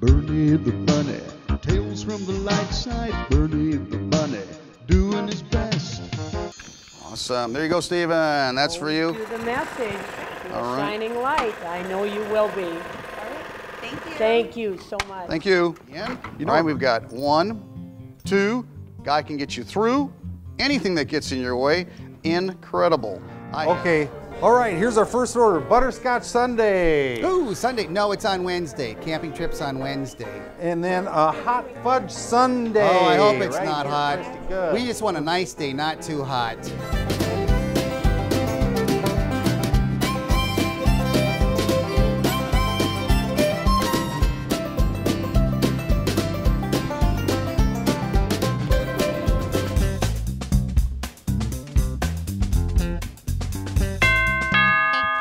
Bernie the bunny, tales from the light side. Bernie the bunny, doing his best. Awesome. There you go, Stephen. That's for you. To the message, to All a right. shining light. I know you will be. All right. Thank you. Thank you so much. Thank you. All right, we've got 1, 2. God can get you through anything that gets in your way. Incredible. Okay. All right, here's our first order, butterscotch sundae. Ooh, Sunday. No, it's on Wednesday. Camping trip's on Wednesday. And then a hot fudge sundae. Oh, I hope it's Right not here, hot. tasty good. We just want a nice day, not too hot.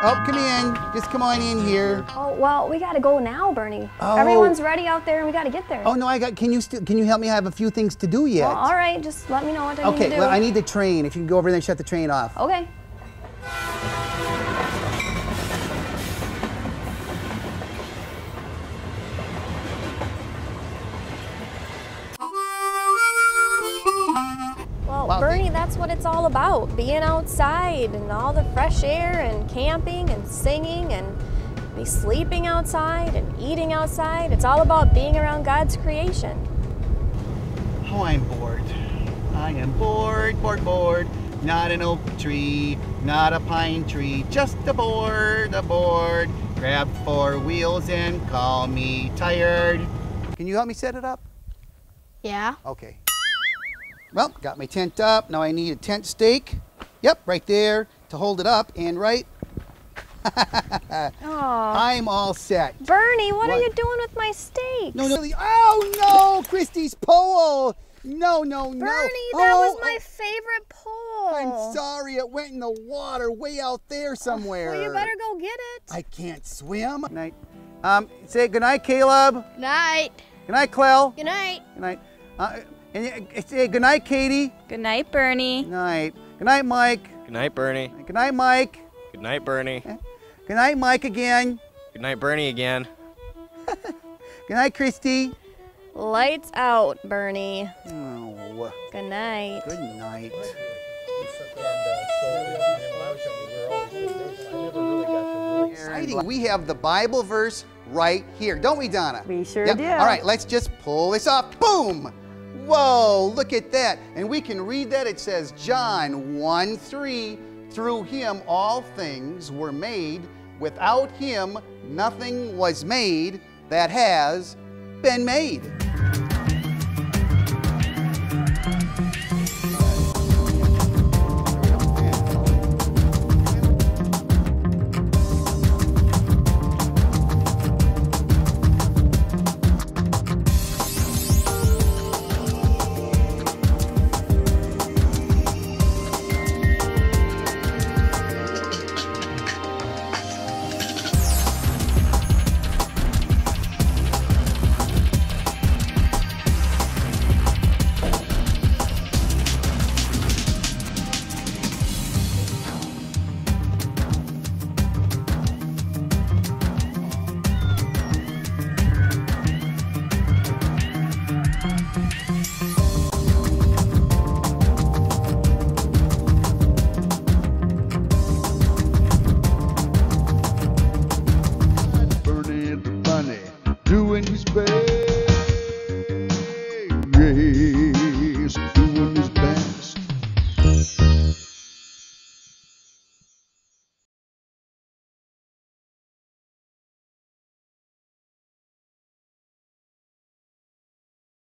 Oh, come in. Just come on in here. Oh, well, we gotta go now, Bernie. Oh. Everyone's ready out there and we gotta get there. Oh no, can you help me? I have a few things to do yet. Well, all right, just let me know what I need to Okay, do. well, I need the train. If you can go over there and shut the train off. Okay. Well, Wow, Bernie, that's what it's all about. Being outside and all the fresh air and camping and singing and be sleeping outside and eating outside. It's all about being around God's creation. Oh, I'm bored. I am bored, bored, bored. Not an oak tree, not a pine tree, just a board, Grab 4 wheels and call me tired. Can you help me set it up? Yeah. Okay. Well, got my tent up. Now I need a tent stake. Yep, right there to hold it up and right. Oh, I'm all set. Bernie, what are What? you doing with my steaks? No, no, oh no, Christy's pole. No, no, no. Bernie, that was Oh, my favorite pole. I'm sorry, it went in the water way out there somewhere. Well, you better go get it. I can't swim. Good night. Say good night, Caleb. Night. Good night, Clell. Good night. Good night. And say good night, Katie. Good night, Bernie. Good night. Good night, Mike. Good night, Bernie. Good night, Mike. Good night, Bernie. Good night, Mike again. Good night, Bernie again. Good night, Christy. Lights out, Bernie. Oh, Good night. good night. Exciting. We have the Bible verse right here, don't we, Donna? We sure Yep. do. All right, let's just pull this off. Boom! Whoa, look at that. And we can read that. It says, John 1:3, through him all things were made. Without him, nothing was made that has been made.